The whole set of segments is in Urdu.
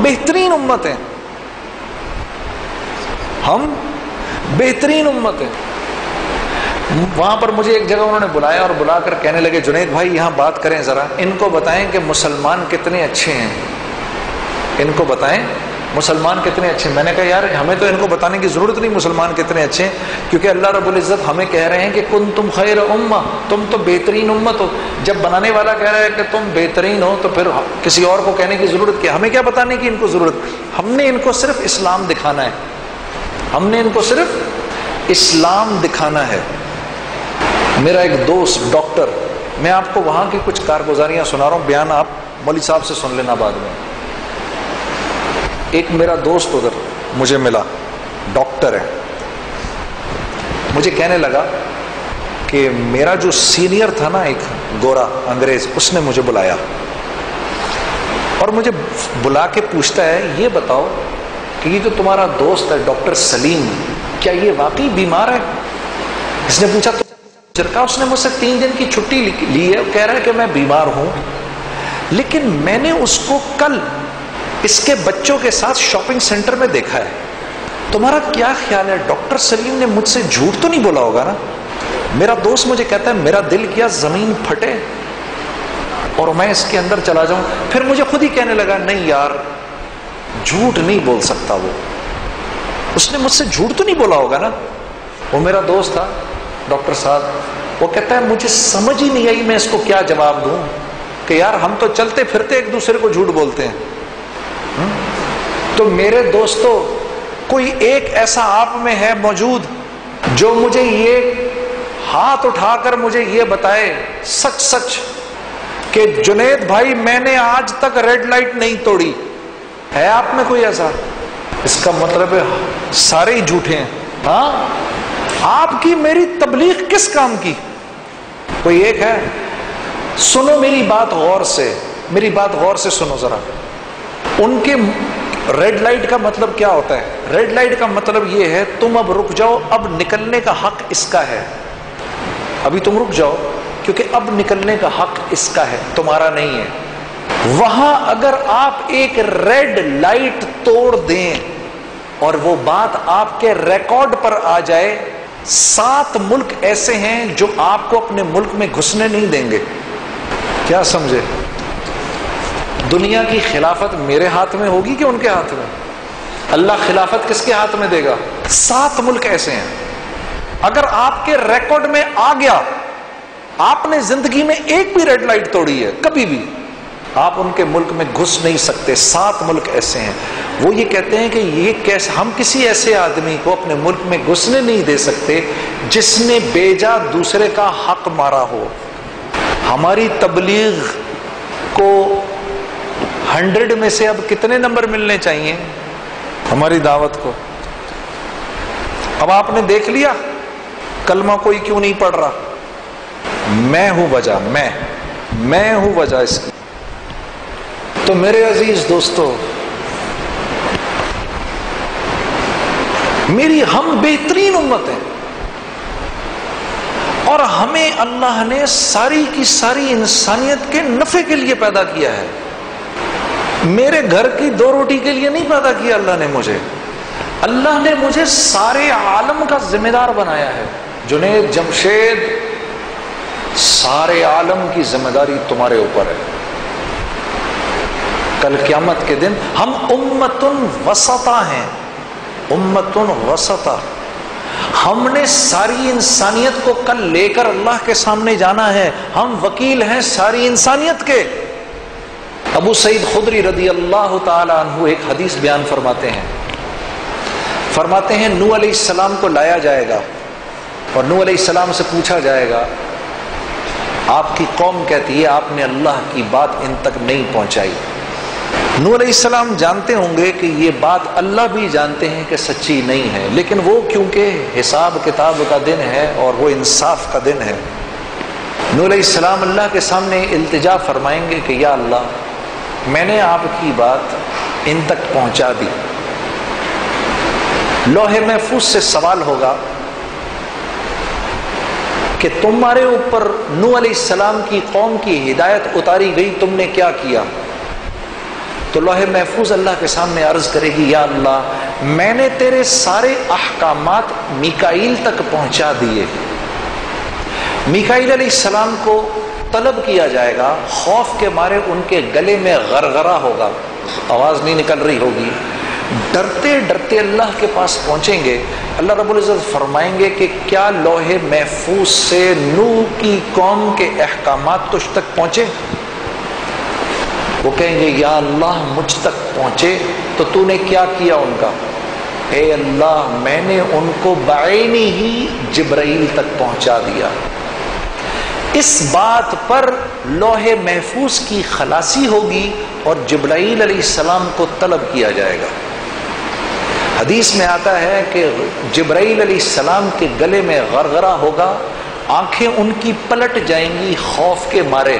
بہترین امت ہیں، ہم بہترین امت ہیں۔ وہاں پر مجھے ایک جگہ انہوں نے بلایا اور بلا کر کہنے لگے جنید بھائی یہاں بات کریں ذرا، ان کو بتائیں کہ مسلمان کتنے اچھے ہیں، ان کو بتائیں مسلمان کتنے اچھے ہیں۔ میں نے کہا یار ہمیں تو ان کو بتانے کی ضرورت نہیں مسلمان کتنے اچھے ہیں، کیونکہ اللہ رب العزت ہمیں کہہ رہے ہیں کہ کنتم خیر امہ، تم تو بہترین امت ہو۔ جب بنانے والا کہہ رہا ہے کہ تم بہترین ہو تو پھر کسی اور کو کہنے کی ضرورت کیا؟ ہمیں کیا بتانے کی ان کو ضرورت؟ ہم نے ان کو صرف اسلام دکھانا ہے، ہم نے ان کو صرف اسلام دکھانا ہے۔ میرا ایک دوست ڈاکٹر، میں آپ کو وہاں کی کچھ کارگزاریاں سنا رہا ہوں، بیان آپ مولوی صاحب سے سن لینا بعد میں۔ ایک میرا دوست ادھر مجھے ملا، ڈاکٹر ہے، مجھے کہنے لگا کہ میرا جو سینئر تھا نا ایک گورا انگریز، اس نے مجھے بلایا اور مجھے بلا کے پوچھتا ہے یہ بتاؤ کہ یہ جو تمہارا دوست ہے ڈاکٹر سلیم، کیا یہ واقعی بیمار ہے؟ اس نے پوچھا تو اس نے مجھ سے 3 دن کی چھٹی لی ہے، کہہ رہا ہے کہ میں بیمار ہوں، لیکن میں نے اس کو کل اس کے بچوں کے ساتھ شاپنگ سینٹر میں دیکھا ہے، تمہارا کیا خیال ہے ڈاکٹر سلیم نے مجھ سے جھوٹ تو نہیں بولا ہوگا نا؟ میرا دوست مجھے کہتا ہے میرا دل کیا زمین پھٹے اور میں اس کے اندر چلا جاؤں۔ پھر مجھے خود ہی کہنے لگا نہیں یار جھوٹ نہیں بول سکتا وہ، اس نے مجھ سے جھوٹ تو نہیں بولا ہوگا نا۔ وہ میرا دوست تھا ڈاکٹر صاحب، وہ کہتا ہے مجھے سمجھ ہی نہیں آئی میں اس کو کیا جواب دوں کہ یار ہم تو چلتے پھرتے ایک دوسرے کو جھوٹ بولتے ہیں۔ تو میرے دوستو کوئی ایک ایسا آپ میں ہے موجود جو مجھے یہ ہاتھ اٹھا کر مجھے یہ بتائے سچ سچ کہ جنید بھائی میں نے آج تک ریڈ لائٹ نہیں توڑی؟ ہے آپ میں کوئی ایسا؟ اس کا مطلب ہے سارے ہی جھوٹے ہیں۔ ہاں آپ کی میری تبلیغ کس کام کی؟ کوئی ایک ہے؟ سنو میری بات غور سے، میری بات غور سے سنو ذرا۔ ان کے ریڈ لائٹ کا مطلب کیا ہوتا ہے؟ ریڈ لائٹ کا مطلب یہ ہے تم اب رک جاؤ، اب نکلنے کا حق اس کا ہے، ابھی تم رک جاؤ کیونکہ اب نکلنے کا حق اس کا ہے، تمہارا نہیں ہے۔ وہاں اگر آپ ایک ریڈ لائٹ توڑ دیں اور وہ بات آپ کے ریکارڈ پر آ جائے، 7 ملک ایسے ہیں جو آپ کو اپنے ملک میں گھسنے نہیں دیں گے۔ کیا سمجھے؟ دنیا کی خلافت میرے ہاتھ میں ہوگی کہ ان کے ہاتھ میں؟ اللہ خلافت کس کے ہاتھ میں دے گا؟ 7 ملک ایسے ہیں، اگر آپ کے ریکارڈ میں آ گیا، آپ نے زندگی میں ایک بھی ریڈ لائٹ توڑی ہے کبھی بھی، آپ ان کے ملک میں گھس نہیں سکتے۔ 7 ملک ایسے ہیں، وہ یہ کہتے ہیں کہ یہ کیسے ہم کسی ایسے آدمی کو اپنے ملک میں گھسنے نہیں دے سکتے جس نے بیجا دوسرے کا حق مارا ہو۔ ہماری تبلیغ کو 100 میں سے اب کتنے نمبر ملنے چاہیے ہماری دعوت کو؟ اب آپ نے دیکھ لیا کلمہ کوئی کیوں نہیں پڑھ رہا؟ میں ہوں وجہ، میں ہوں وجہ اس کی۔ تو میرے عزیز دوستو، ہم بہترین امت ہیں اور ہمیں اللہ نے ساری کی ساری انسانیت کے نفع کے لیے پیدا کیا ہے۔ میرے گھر کی 2 روٹی کے لیے نہیں پیدا کیا اللہ نے مجھے، اللہ نے مجھے سارے عالم کا ذمہ دار بنایا ہے۔ جنید، جمشید، سارے عالم کی ذمہ داری تمہارے اوپر ہے۔ کل قیامت کے دن ہم امتن وسطا ہیں، امتن وسطا، ہم نے ساری انسانیت کو کل لے کر اللہ کے سامنے جانا ہے، ہم وکیل ہیں ساری انسانیت کے۔ ابو سعید خدری رضی اللہ تعالی عنہ ایک حدیث بیان فرماتے ہیں نوح علیہ السلام کو لایا جائے گا اور نوح علیہ السلام سے پوچھا جائے گا آپ کی قوم کہتی ہے آپ نے اللہ کی بات ان تک نہیں پہنچائی۔ نوح علیہ السلام جانتے ہوں گے کہ یہ بات اللہ بھی جانتے ہیں کہ سچی نہیں ہے، لیکن وہ کیونکہ حساب کتاب کا دن ہے اور وہ انصاف کا دن ہے، نوح علیہ السلام اللہ کے سامنے التجا فرمائیں گے کہ یا اللہ میں نے آپ کی بات ان تک پہنچا دی۔ لوح محفوظ سے سوال ہوگا کہ تمہارے اوپر نوح علیہ السلام کی قوم کی ہدایت اتاری گئی، تم نے کیا کیا؟ تو لوح محفوظ اللہ کے سامنے عرض کرے گی یا اللہ میں نے تیرے سارے احکامات میکائیل تک پہنچا دیے. میکائیل علیہ السلام کو طلب کیا جائے گا، خوف کے مارے ان کے گلے میں غرغرہ ہوگا، آواز نہیں نکل رہی ہوگی، ڈرتے ڈرتے اللہ کے پاس پہنچیں گے. اللہ رب العزت فرمائیں گے کہ کیا لوح محفوظ سے نوح کی قوم کے احکامات تجھ تک پہنچے؟ وہ کہیں گے یا اللہ مجھ تک پہنچے. تو تو نے کیا کیا ان کا؟ اے اللہ میں نے ان کو بعینی ہی جبرائیل تک پہنچا دیا. اس بات پر لوح محفوظ کی خلاصی ہوگی اور جبرائیل علیہ السلام کو طلب کیا جائے گا. حدیث میں آتا ہے کہ جبرائیل علیہ السلام کے گلے میں غرغرہ ہوگا، آنکھیں ان کی پلٹ جائیں گی خوف کے مارے،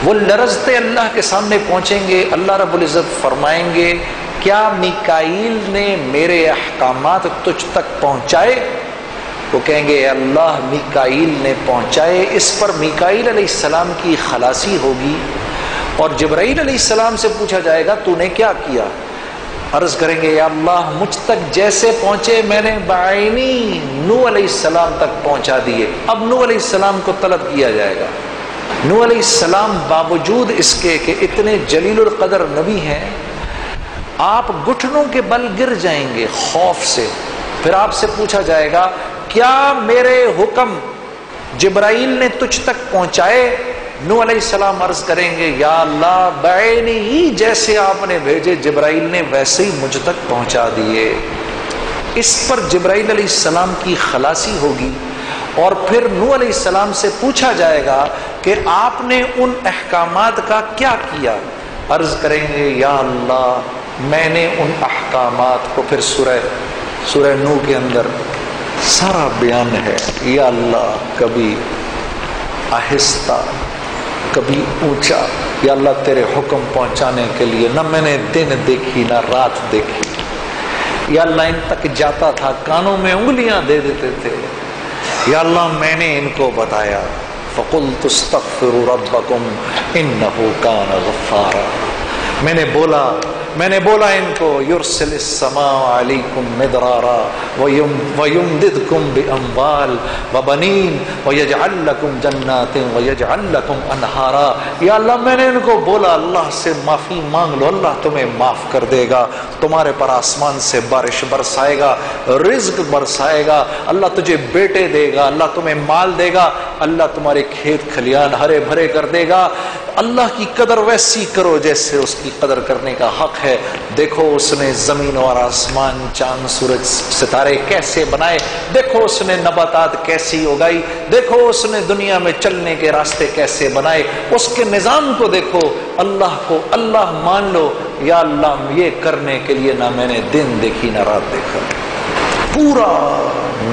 وہ لرزتے اللہ کے سامنے پہنچیں گے. اللہ رب العزت فرمائیں گے کیا میکائیل نے میرے احکامات تجھ تک پہنچائے؟ وہ کہیں گے اللہ میکائیل نے پہنچائے. اس پر میکائیل علیہ السلام کی خلاصی ہوگی اور جبرائیل علیہ السلام سے پوچھا جائے گا تو نے کیا کیا؟ عرض کریں گے یا اللہ مجھ تک جیسے پہنچے میں نے بعینی نوح علیہ السلام تک پہنچا دیے. اب نوح علیہ السلام کو طلب کیا جائے گا. نوح علیہ السلام باوجود اس کے کہ اتنے جلیل القدر نبی ہیں، آپ گھٹنوں کے بل گر جائیں گے خوف سے. پھر آپ سے پوچھا جائے گا کیا میرے حکم جبرائیل نے تجھ تک پہنچائے؟ نوح علیہ السلام عرض کریں گے یا اللہ بعینی ہی جیسے آپ نے بھیجے جبرائیل نے ویسے ہی مجھ تک پہنچا دیے. اس پر جبرائیل علیہ السلام کی خلاصی ہوگی اور پھر نوح علیہ السلام سے پوچھا جائے گا کہ آپ نے ان احکامات کا کیا کیا؟ عرض کریں گے یا اللہ میں نے ان احکامات کو، پھر سورہ نوح کے اندر سارا بیان ہے. یا اللہ کبھی آہستہ کبھی اونچا، یا اللہ تیرے حکم پہنچانے کے لیے نہ میں نے دن دیکھی نہ رات دیکھی. یا اللہ ان تک جاتا تھا کانوں میں انگلیاں دے دیتے تھے. یا اللہ میں نے ان کو بتایا فَقُلْتُ اسْتَغْفِرُوا رَبَّكُمْ إِنَّهُ كَانَ غَفَّارًا. میں نے بولا ان کو یرسل السماء علیکم مدرارا ویمددکم باموال وبنین ویجعل لکم جنات ویجعل لکم انہارا. یا اللہ میں نے ان کو بولا اللہ سے معافی مانگ لو، اللہ تمہیں معاف کر دے گا، تمہارے پر آسمان سے بارش برسائے گا، رزق برسائے گا، اللہ تجھے بیٹے دے گا، اللہ تمہیں مال دے گا، اللہ تمہارے کھیت کھلیان ہرے بھرے کر دے گا. اللہ کی قدر ویسی کرو جیسے اس کی قدر کرنے کا حق ہے. دیکھو اس نے زمین اور آسمان، چاند سورج ستارے کیسے بنائے، دیکھو اس نے نباتات کیسی اگائی، دیکھو اس نے دنیا میں چلنے کے راستے کیسے بنائے، اس کے نظام کو دیکھو. اللہ کو اللہ مان لو. یا اللہ یہ کرنے کے لیے نہ میں نے دن دیکھی نہ رات دیکھا. پورا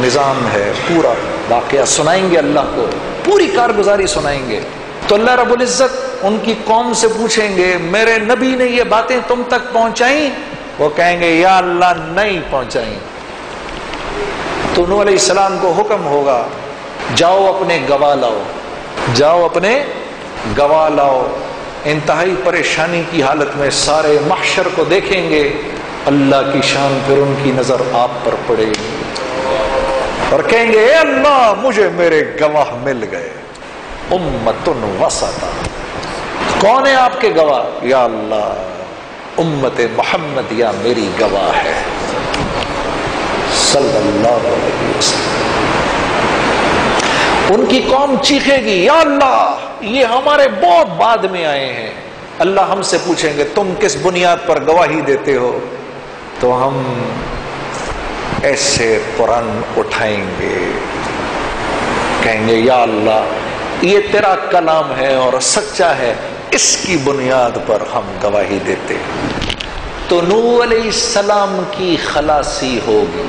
نظام ہے، پورا واقعہ سنائیں گے اللہ کو، پوری کارگزاری سنائیں گے. تو اللہ رب العزت ان کی قوم سے پوچھیں گے میرے نبی نے یہ باتیں تم تک پہنچائیں؟ وہ کہیں گے یا اللہ نہیں پہنچائیں. تو نوح علیہ السلام کو حکم ہوگا جاؤ اپنے گواہ لاؤ، جاؤ اپنے گواہ لاؤ. انتہائی پریشانی کی حالت میں سارے محشر کو دیکھیں گے، اللہ کی شان پھر ان کی نظر آپ پر پڑے گی اور کہیں گے اے اللہ مجھے میرے گواہ مل گئے. امتن وسطا. کون ہے آپ کے گواہ؟ یا اللہ امت محمد یا میری گواہ ہے صلی اللہ علیہ وسلم. ان کی قوم چیخے گی یا اللہ یہ ہمارے بہت بعد میں آئے ہیں. اللہ ہم سے پوچھیں گے تم کس بنیاد پر گواہی دیتے ہو؟ تو ہم ایسے قرآن اٹھائیں گے، کہیں گے یا اللہ یہ تیرا کلام ہے اور سچا ہے، اس کی بنیاد پر ہم گواہی دیتے. تو نوح علیہ السلام کی خلاصی ہوگی.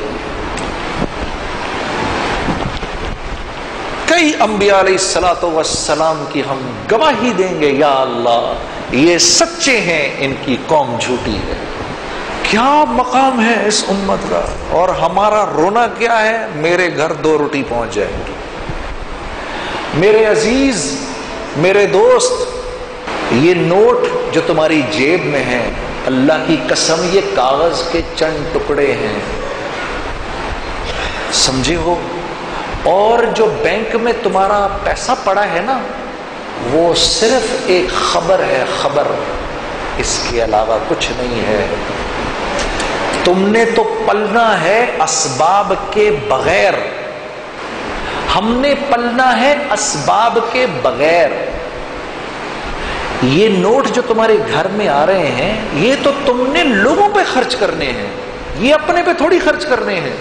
کئی انبیاء علیہ السلام کی ہم گواہی دیں گے یا اللہ یہ سچے ہیں، ان کی قوم جھوٹی ہے. کیا مقام ہے اس امت کا، اور ہمارا رونا کیا ہے؟ میرے گھر 2 روٹی پہنچ جائے. میرے عزیز، میرے دوست، یہ نوٹ جو تمہاری جیب میں ہیں، اللہ کی قسم یہ کاغذ کے چند ٹکڑے ہیں، سمجھے ہو؟ اور جو بینک میں تمہارا پیسہ پڑا ہے نا، وہ صرف ایک خبر ہے، خبر، اس کے علاوہ کچھ نہیں ہے۔ تم نے تو پلنا ہے اسباب کے بغیر، ہم نے پلنا ہے اسباب کے بغیر۔ یہ نوٹ جو تمہارے گھر میں آ رہے ہیں، یہ تو تم نے لوگوں پہ خرچ کرنے ہیں، یہ اپنے پہ تھوڑی خرچ کرنے ہیں۔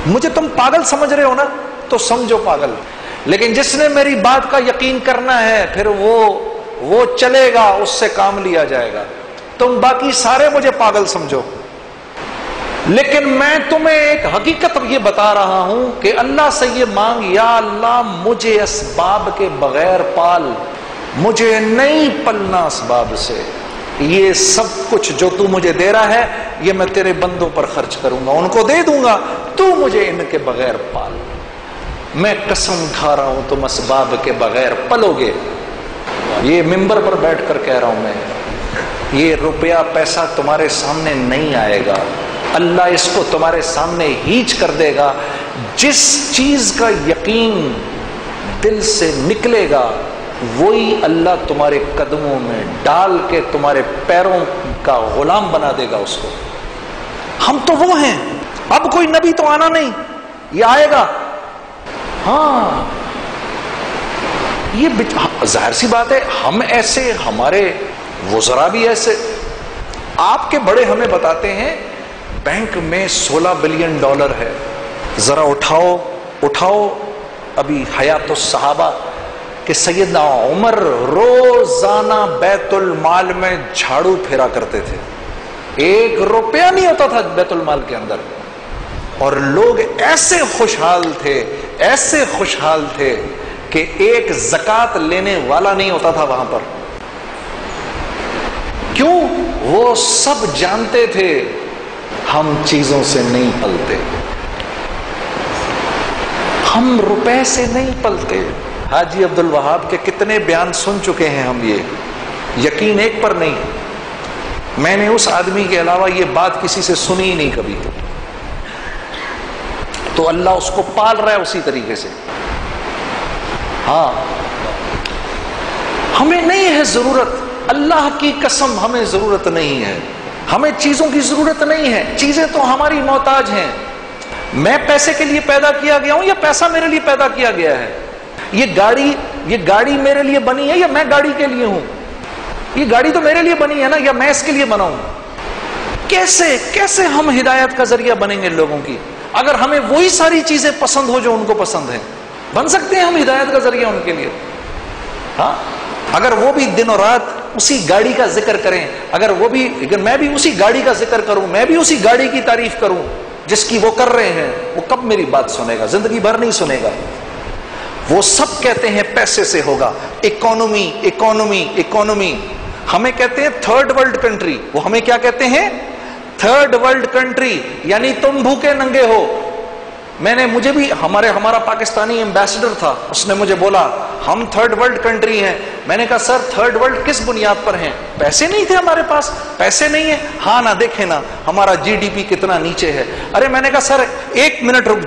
مجھے تم پاگل سمجھ رہے ہو نا، تو سمجھو پاگل، لیکن جس نے میری بات کا یقین کرنا ہے پھر وہ چلے گا، اس سے کام لیا جائے گا۔ تم باقی سارے مجھے پاگل سمجھو، لیکن میں تمہیں ایک حقیقت یہ بتا رہا ہوں کہ اللہ سے یہ مانگ، یا اللہ مجھے اسباب کے بغیر پال، مجھے نہیں پلنا اسباب سے، یہ سب کچھ جو تو مجھے دے رہا ہے یہ میں تیرے بندوں پر خرچ کروں گا، ان کو دے دوں گا، تو مجھے ان کے بغیر پال۔ میں قسم کھا رہا ہوں تم اسباب کے بغیر پلو گے۔ یہ ممبر پر بیٹھ کر کہہ رہا ہوں میں، یہ روپیہ پیسہ تمہارے سامنے نہیں آئے گا، اللہ اس کو تمہارے سامنے ہیچ کر دے گا۔ جس چیز کا یقین دل سے نکلے گا وہی اللہ تمہارے قدموں میں ڈال کے تمہارے پیروں کا غلام بنا دے گا اس کو۔ ہم تو وہ ہیں، اب کوئی نبی تو آنا نہیں، یہ آئے گا۔ ہاں یہ ظاہر سی بات ہے، ہم ایسے، ہمارے وزراء بھی ایسے۔ آپ کے بڑے ہمیں بتاتے ہیں بینک میں $16 بلین ہے، ذرا اٹھاؤ ابھی حیات الصحابہ کہ سیدنا عمر روزانہ بیت المال میں جھاڑو پھیرا کرتے تھے، $1 نہیں ہوتا تھا بیت المال کے اندر، اور لوگ ایسے خوشحال تھے کہ ایک زکات لینے والا نہیں ہوتا تھا وہاں پر۔ کیوں؟ وہ سب جانتے تھے ہم چیزوں سے نہیں پلتے، ہم روپے سے نہیں پلتے۔ حاجی عبد الوہاب کے کتنے بیان سن چکے ہیں ہم، یہ یقین ایک پر نہیں، میں نے اس آدمی کے علاوہ یہ بات کسی سے سنی ہی نہیں کبھی۔ تو اللہ اس کو پال رہا ہے اسی طریقے سے۔ ہاں ہمیں نہیں ہے ضرورت، اللہ کی قسم ہمیں ضرورت نہیں ہے، ہمیں چیزوں کی ضرورت نہیں ہے، چیزیں تو ہماری محتاج ہیں۔ میں پیسے کے لیے پیدا کیا گیا ہوں یا پیسہ میرے لیے پیدا کیا گیا ہے؟ یہ گاڑی میرے لیے بنی ہے یا میں گاڑی کے لیے ہوں؟ یہ گاڑی تو میرے لیے بنی ہے نا، یا میں اس کے لیے بنا ہوں؟ کیسے ہم ہدایت کا ذریعہ بنیں گے لوگوں کی؟ اگر ہمیں وہی ساری چیزیں پسند ہو جو ان کو پسند ہیں، بن سکتے ہیں ہم ہدایت کا ذریعہ ان کے لیے؟ ہاں، اگر وہ بھی دن اور رات اسی گاڑی کا ذکر کریں، اگر میں بھی اسی گاڑی کا ذکر کروں، میں بھی اسی گاڑی کی تعریف کروں جس کی وہ کر رہے ہیں، وہ کب میری بات سنے گا؟ زندگی بھر نہیں سنے گا۔ وہ سب کہتے ہیں پیسے سے ہوگا، اکانومی، ہمیں کہتے ہیں تھرڈ ورلڈ کنٹری، وہ ہمیں کیا کہتے ہیں؟ تھرڈ ورلڈ کنٹری، یعنی تم بھوکے ننگے ہو۔ مجھے بھی ہمارا پاکستانی ایمبیسڈر تھا، اس نے مجھے بولا ہم تھرڈ ورلڈ کنٹری ہیں۔ میں نے کہا سر تھرڈ ورلڈ کس بنیاد پر ہیں؟ پیسے نہیں تھے ہمارے پاس، پیسے نہیں ہیں؟ ہاں نا، دیکھیں نا ہمارا GDP کتنا نیچے ہے۔ ارے میں نے کہا سر ایک منٹ رک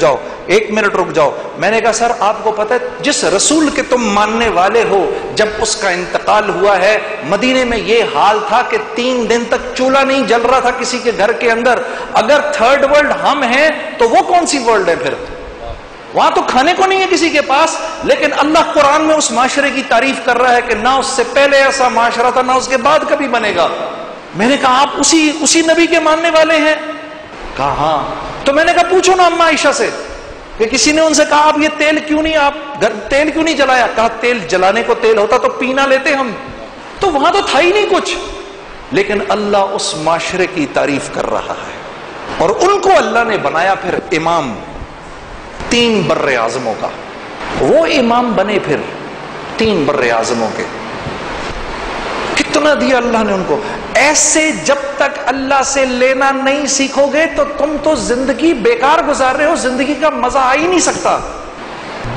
جاؤ۔ میں نے کہا سر آپ کو پتہ ہے جس رسول کے تم ماننے والے ہو، جب اس کا انتقال ہوا ہے مدینے میں یہ حال تھا کہ 3 دن تک چولہا نہیں جل رہا تھا کسی کے گھر کے اندر۔ اگر تھرڈ ورلڈ ہم ہیں تو وہ کون سی ورلڈ ہے پھر؟ وہاں تو کھانے کو نہیں ہے کسی کے پاس، لیکن اللہ قرآن میں اس معاشرے کی تعریف کر رہا ہے کہ نہ اس سے پہلے ایسا معاشرہ تھا، نہ اس کے بعد کبھی بنے گا۔ میں نے کہا آپ اسی نبی کے ماننے والے ہیں؟ کہا ہاں۔ تو میں نے کہا پوچھو نا اما عائشہ سے کہ کسی نے ان سے کہا آپ یہ تیل کیوں نہیں جلایا؟ کہا تیل جلانے کو تیل ہوتا تو پینا لیتے ہم، تو وہاں تو تھا ہی نہیں کچھ۔ لیکن اللہ اس معاشرے کی تعریف کر رہا ہے، اور ان کو اللہ نے بنایا پھر امام 3 بر اعظموں کا۔ وہ امام بنے پھر 3 بر اعظموں کے۔ کتنا دیا اللہ نے ان کو۔ ایسے جب تک اللہ سے لینا نہیں سیکھو گے تو تم تو زندگی بیکار گزار رہے ہو، زندگی کا مزہ آ ہی نہیں سکتا۔